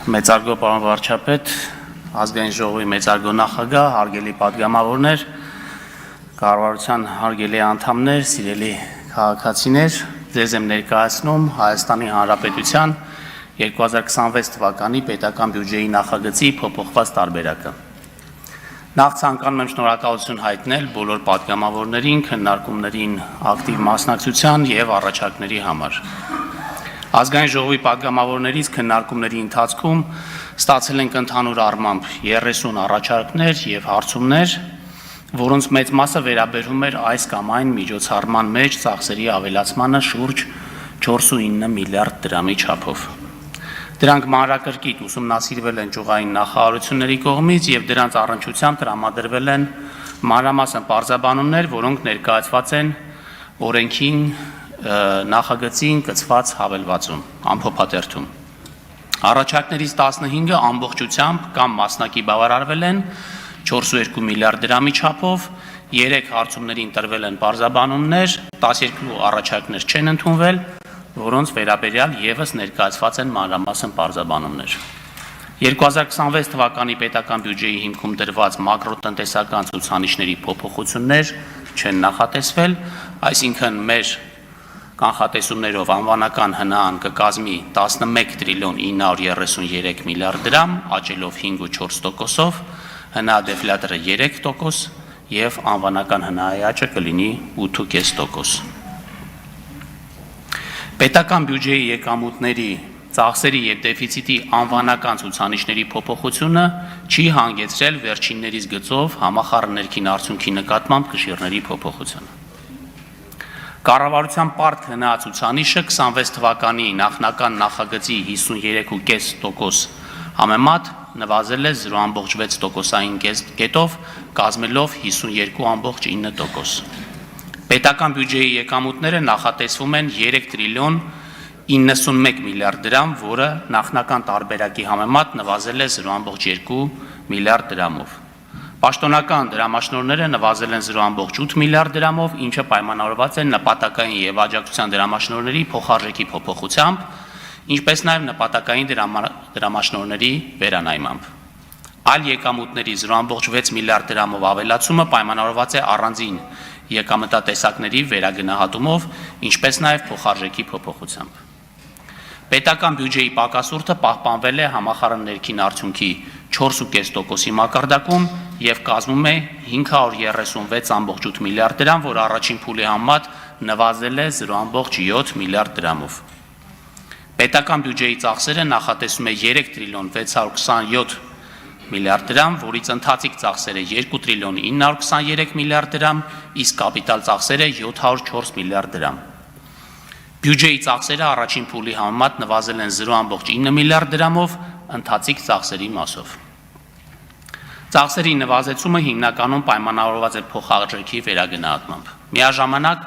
Մեծարգո պարոն վարչապետ, ազգային ժողովի մեծարգո նախագահ, հարգելի պատգամավորներ, կառավարության հարգելի անդամներ, սիրելի քաղաքացիներ, ձեզ եմ ներկայացնում Հայաստանի Հանրապետության 2026 թվականի պետական բյուջեի նախագծի փոփոխված տարբերակը։ Նախ ցանկանում եմ շնորհակալություն հայտնել բոլոր պատգամավորներին, քննարկումներին ակտիվ մասնակցության եւ առաջարկների համար։ Ազգային ժողովի պատգամավորներից քննարկումների ընթացքում ստացել ենք ընդհանուր առմամբ 30 առաջարկներ եւ հարցումներ, որոնց մեծ մասը վերաբերում էր այս կամ այն միջոցառման մեջ ծախսերի ավելացմանը շուրջ 4.9 միլիարդ դրամի չափով։ Դրանք մանրակրկիտ ուսումնասիրվել են ճյուղային նախարարությունների կողմից եւ դրանց առնչությամբ տրամադրվել են մանրամասն պարզաբանումներ, որոնք ներկայացված են օրենքին նախագծին կցված հավելվածում, ամփոփաթերթում։ Առաջարկներից 15-ը ամբողջությամբ կամ մասնակի բավարարվել են 4.2 միլիարդ դրամի չափով, 3 հարցումներին տրվել են պարզաբանումներ, 12 առաջարկներ չեն ընդունվել, որոնց վերաբերյալ եւս ներկայացված են մանրամասն պարզաբանումներ։ 2026 թվականի պետական բյուջեի հիմքում դրված մակրոտնտեսական ցուցանիշների փոփոխություններ չեն նախատեսվել, այսինքն մեր կանխատեսումներով անվանական հնան կկազմի 11 տրիլիոն 933 միլիարդ դրամ, աճելով 5.4%, հնա դեֆլյատորը 3% եւ անվանական հնայի աճը կլինի 8.5%։ Պետական բյուջեի եկամուտների, ծախսերի եւ դեֆիցիտի անվանական ցուցանիշների փոփոխությունը չի հանգեցրել վերջիններից գծով համախառն ներքին արդյունքի նկատմամբ կշիռների փոփոխությանը։ Կառավարության պարկ հնացուցանիշը 26 թվականի նախնական նախագծի 53.5% համեմատ նվազել է 0.6%-ային կետով, կազմելով 52.9%։ Պետական բյուջեի եկամուտները նախատեսվում են 3 տրիլիոն 91 միլիարդ դրամ, որը նախնական տարբերակի համեմատ նվազել է 0.2 միլիարդ դրամով։ Պաշտոնական դրամաշնորհները նվազել են 0.8 միլիարդ դրամով, ինչը պայմանավորված է նպատակային եւ աջակցության դրամաշնորհների փոխարժեքի փոփոխությամբ, ինչպես նաեւ նպատակային դրամաշնորհների վերանայմամբ։ Այլ եկամուտների 0.6 միլիարդ դրամով ավելացումը պայմանավորված է առանձին եկամտատեսակների վերագնահատումով, ինչպես նաեւ փոխարժեքի փոփոխությամբ։ Պետական բյուջեի պակասուրդը պահպանվել է համախառն ներքին արդյունքի 4.5%-ի մակարդակում եւ կազմում է 536.8 միլիարդ դրամ, որ առաջին փուլի համեմատ նվազել է 0.7 միլիարդ դրամով։ Պետական բյուջեի ծախսերը նախատեսում է 3 տրիլիոն 627 միլիարդ դրամ, որից ընթացիկ ծախսերը 2 տրիլիոն 923 միլիարդ դրամ, իսկ կապիտալ ծախսերը 704 միլիարդ դրամ։ Բյուջեի ծախսերը առաջին փուլի համեմատ նվազել են 0.9 միլիարդ դրամով, ընթացիկ ծախսերի մասով։ Ծախսերի նվազեցումը հիմնականում պայմանավորված է փոխարժեքի վերագնահատմամբ։ Միաժամանակ,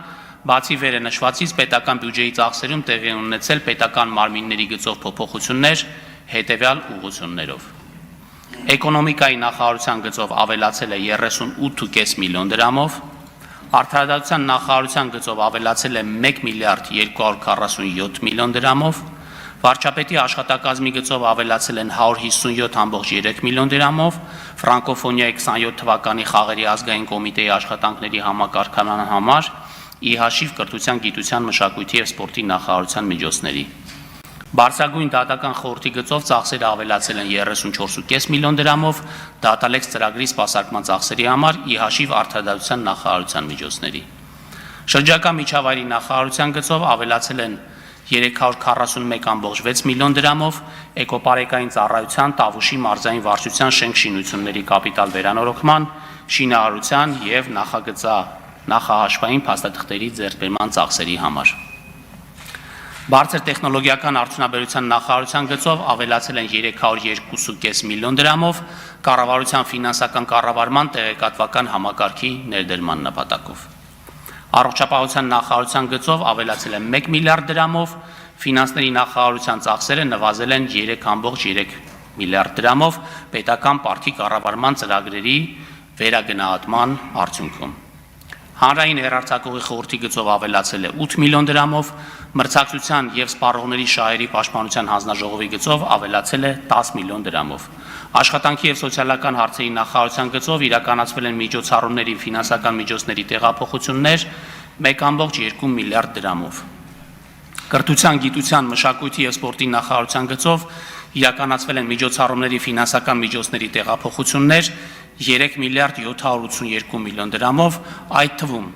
բացի վերը նշվածից, պետական բյուջեի ծախսերում տեղի ունեցել պետական մարմինների գծով փոփոխություններ հետևյալ ուղղություններով։ Էկոնոմիկայի նախարարության գծով ավելացել է 38.5 միլիոն դրամով, Արդարադատության նախարարության գծով ավելացել է 1 միլիարդ 247 միլիոն դրամով, վարչապետի աշխատակազմի գծով ավելացել են 157.3 միլիոն դրամով, ֆրանկոֆոնիայի 27 թվականի խաղերի ազգային կոմիտեի աշխատանքների համակարգման համար ի հաշիվ կրթության, գիտության, մշակույթի եւ սպորտի նախարարության միջոցների։ Բարձրագույն դատական խորհրդի գծով ծախսերը ավելացել են 34.5 միլիոն դրամով դատալեքս ծրագրի սպասարկման ծախսերի համար ի հաշիվ արդարադատության նախարարության միջոցների։ Շրջակա միջավայրի նախարարության գծով ավելացել են 341.6 միլիոն դրամով էկոպարեկային ծառայության, Տավուշի մարզային վարչության շենք շինությունների կապիտալ վերանորոգման, շինարարության եւ նախահաշվային փաստաթղթերի ձեռքբերման ծախսերի համար։ Բարձր տեխնոլոգիական արդյունաբերության նախարարության գծով ավելացել են 302.5 միլիոն դրամով կառավարության ֆինանսական կառավարման տեղեկատվական համակարգի ներդրման նպատակով։ Առողջապահության նախարարության գծով ավելացել են 1 միլիարդ դրամով, ֆինանսների նախարարության ծախսերը նվազել են 3.3 միլիարդ դրամով պետական պարտքի կառավարման ծրագրերի վերագնահատման արդյունքում։ Հանրային հեռարձակողի խորհրդի գծով ավելացել է 8 միլիոն դրամով, մրցակցության և սպառողների շահերի պաշտպանության հանձնաժողովի գծով ավելացել է 10 միլիոն դրամով։ Աշխատանքի և սոցիալական հարցերի նախարարության գծով իրականացվել են միջոցառումների ֆինանսական միջոցների տեղափոխություններ 1.2 միլիարդ դրամով։ Կրթության, գիտության, մշակույթի և սպորտի նախարարության գծով իրականացվել են միջոցառումների ֆինանսական միջոցների տեղափոխություններ 3 միլիարդ 782 միլիոն դրամով, այդ թվում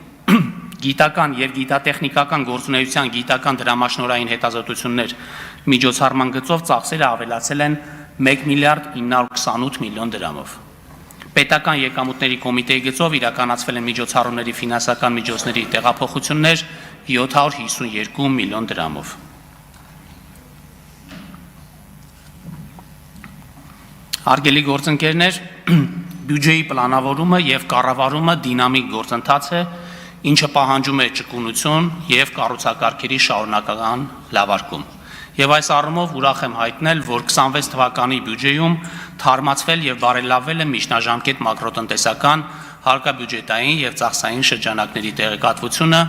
գիտական և գիտատեխնիկական գործունեության գիտական դրամաշնորհային հետազոտություններ միջոցառման գծով ծախսերը ավելացել են 1 միլիարդ 928 միլիոն դրամով։ Պետական եկամուտների կոմիտեի գծով իրականացվել են միջոցառումների ֆինանսական միջոցների տեղափոխություններ 752 միլիոն դրամով։ Հարգելի գործընկերներ, բյուջեի պլանավորումը և կառավարումը դինամիկ գործընթաց է, ինչը պահանջում է ճկունություն և կառուցակարգերի շարունակական լավարկում։ Եվ այս առումով ուրախ եմ հայտնել, որ 26 թվականի բյուջեում թարմացվել և բարելավվել է միջնաժամկետ մակրոտնտեսական, հարկաբյուջետային և ծախսային շրջանակների տեղեկատվությունը,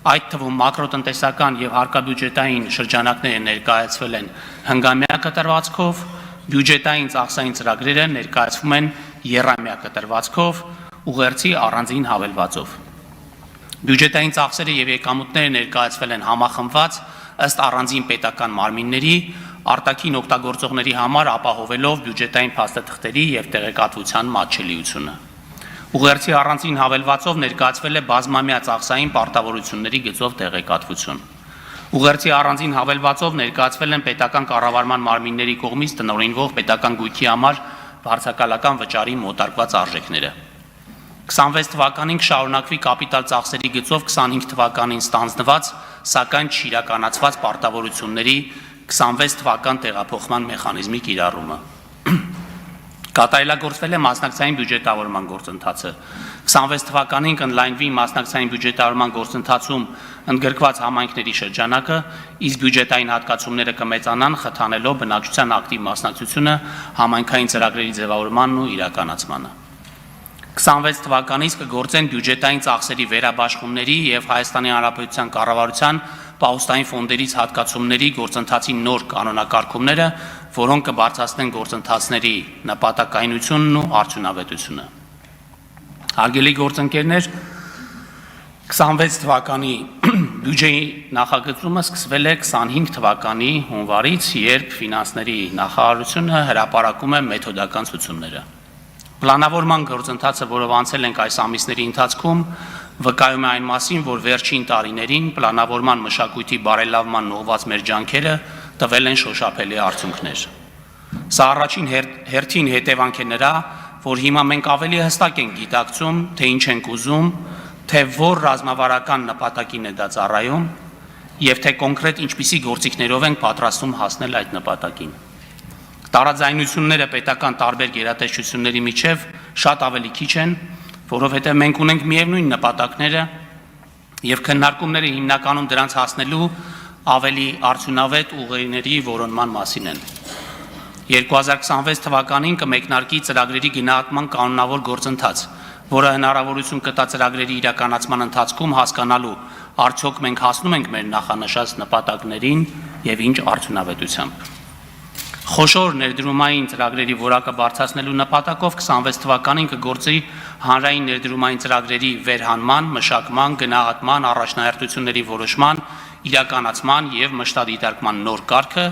այդ թվում մակրոտնտեսական և հարկաբյուջետային շրջանակները ներկայացվել են հնգամյա կտրվածքով, բյուջետային ծախսային ծրագրերը ներկայացվում են եռամյա կտրվածքով, ուղերձի առանձին հավելվածով։ Բյուջետային ծախսերը և եկամուտները ներկայացվել են համախմբված ըստ առանձին պետական մարմինների, արտաքին օգտագործողների համար ապահովելով բյուջետային փաստաթղթերի և տեղեկատվության մատչելիությունը։ Ուղերձի առանձին հավելվածով ներկայացվել է բազմամյա ծախսային պարտավորությունների գծով տեղեկատվություն։ Ուղերձի առանձին հավելվածով ներկայացվել են պետական կառավարման մարմինների կողմից տնօրինվող պետական գույքի համար վարձակալական վճարի մոտարկված արժեքները։ 26 թվականին կշարունակվի կապիտալ ծախսերի գծով 25 թվականին ստանձնված, սակայն չիրականացված պարտավորությունների 26 թվական տեղափոխման մեխանիզմի կիրառումը։ Կատարելագործվել է մասնակցային բյուջետավորման գործընթացը։ 26 թվականին կընդլայնվի մասնակցային բյուջետավորման գործընթացում ընդգրկված համայնքների շրջանակը, իսկ բյուջետային հատկացումները կմեծանան, խթանելով բնակչության ակտիվ մասնակցությունը համայնքային ծրագրերի ձևավորմանն ու իրականացմանը։ 26 թվականից կգործեն բյուջետային ծախսերի վերաբաշխումների և Հայաստանի Հանրապետության կառավարության պահուստային ֆոնդերից հատկացումների գործընթացի նոր կանոնակարգումները, որոնք կբարձրացնեն գործընթացների նպատակայնությունն ու արդյունավետությունը։ Հարգելի գործընկերներ, 26 թվականի բյուջեի նախագծումը սկսվել է 25 թվականի հունվարից, երբ ֆինանսների նախարարությունը հրապարակում է մեթոդական ցուցումները։ Պլանավորման գործընթացը, որով անցել ենք այս ամիսների ընթացքում, վկայում է այն մասին, որ վերջին տարիներին պլանավորման մշակույթի բարելավման ուղղված մեր ջանքերը տվել են շոշափելի արդյունքներ։ Սա առաջին հերթին հետևանք է նրա, որ հիմա մենք ավելի հստակ ենք գիտակցում, թե ինչ ենք ուզում, թե որ ռազմավարական նպատակին է դա ծառայում և թե կոնկրետ ինչպիսի գործիքներով ենք պատրաստվում հասնել այդ նպատակին։ Տարաձայնությունները պետական տարբեր գերատեսչությունների միջև շատ ավելի քիչ են, որովհետև մենք ունենք միևնույն նպատակները և քննարկումները հիմնականում դրանց հասնելու ավելի արդյունավետ ուղիների որոնման մասին են։ 2026 թվականին կմեկնարկի ծրագրերի գնահատման կանոնավոր գործընթաց, որը հնարավորություն կտա ծրագրերի իրականացման ընթացքում հասկանալու արդյոք մենք հասնում ենք մեր նախանշած նպատակներին և ինչ արդյունավետությամբ։ Խոշոր ներդրումային ծրագրերի որակը բարձրացնելու նպատակով 26 թվականին կգործի հանրային ներդրումային ծրագրերի վերհանման, մշակման, գնահատման, առաջնահերթությունների որոշման, իրականացման և մշտադիտարկման նոր կարգը,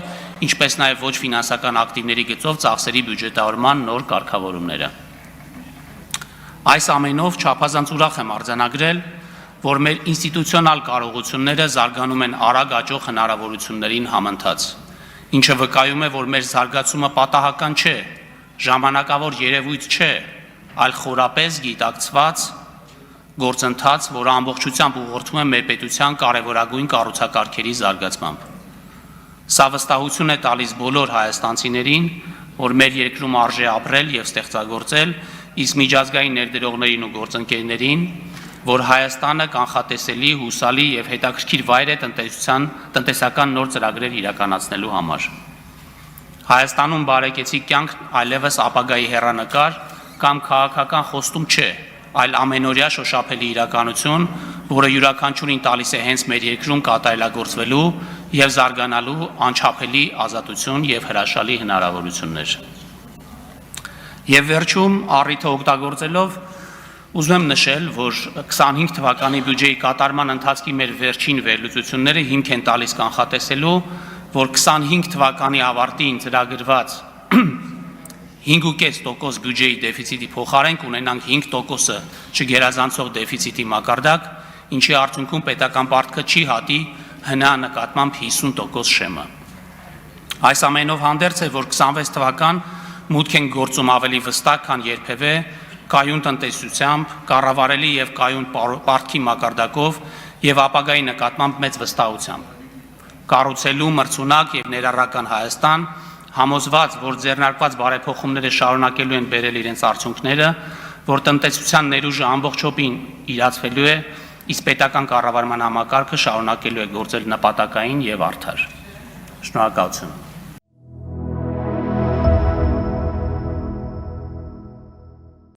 ինչպես նաև ոչ ֆինանսական ակտիվների գծով ծախսերի բյուջետավորման նոր կարգավորումները։ Այս ամենով չափազանց ուրախ եմ արձանագրել, որ մեր ինստիտուցիոնալ կարողությունները զարգանում են արագ աճող հնարավորություններին համընթաց, ինչը վկայում է, որ մեր զարգացումը պատահական չէ, ժամանակավոր երևույթ չէ, այլ խորապես գիտակցված գործընթաց, որը ամբողջությամբ ուղղորդվում է մեր պետության կարևորագույն կառուցակարգերի զարգացմամբ։ Սա վստահություն է տալիս բոլոր հայաստանցիներին, որ մեր երկրում արժե ապրել և ստեղծագործել, իսկ միջազգային ներդրողներին ու գործընկերներին, որ Հայաստանը կանխատեսելի, հուսալի և հետաքրքիր վայր է տնտեսական նոր ծրագրեր իրականացնելու համար։ Հայաստանում բարեկեցիկ կյանք այլևս ապագայի հեռանկար կամ քաղաքական խոստում չէ, այլ ամենօրյա շոշափելի իրականություն, որը յուրաքանչյուրին տալիս է հենց մեր երկրում կատարելագործվելու եւ զարգանալու անչափելի ազատություն եւ հրաշալի հնարավորություններ։ Եվ վերջում առիթը օգտագործելով ուզում եմ նշել, որ 25 թվականի բյուջեի կատարման ընթացքի մեր վերջին վերլուծությունները հիմք են տալիս կանխատեսելու, որ 25 թվականի ավարտին ծրագրված 5.5% բյուջեի դեֆիցիտի փոխարեն կունենանք 5%-ը չգերազանցող դեֆիցիտի մակարդակ, ինչի արդյունքում պետական պարտքը չի հատի հնա նկատմամբ 50% շեմը։ Այս ամենով հանդերձ է, որ 26 թվական մուտք են գործում ավելի վստահ, քան երբևէ կայուն տնտեսությամբ, կառավարելի եւ կայուն պարտքի մակարդակով եւ ապագայի նկատմամբ մեծ վստահությամբ։ Կառուցելու մրցունակ եւ ներառական Հայաստան, համոզված, որ ձեռնարկված բարեփոխումները շարունակելու են բերել իրենց արդյունքները, որ տնտեսության ներուժը ամբողջովին իրացվելու է, իսկ պետական կառավարման համակարգը շարունակելու է գործել նպատակային եւ արդար։ Շնորհակալություն։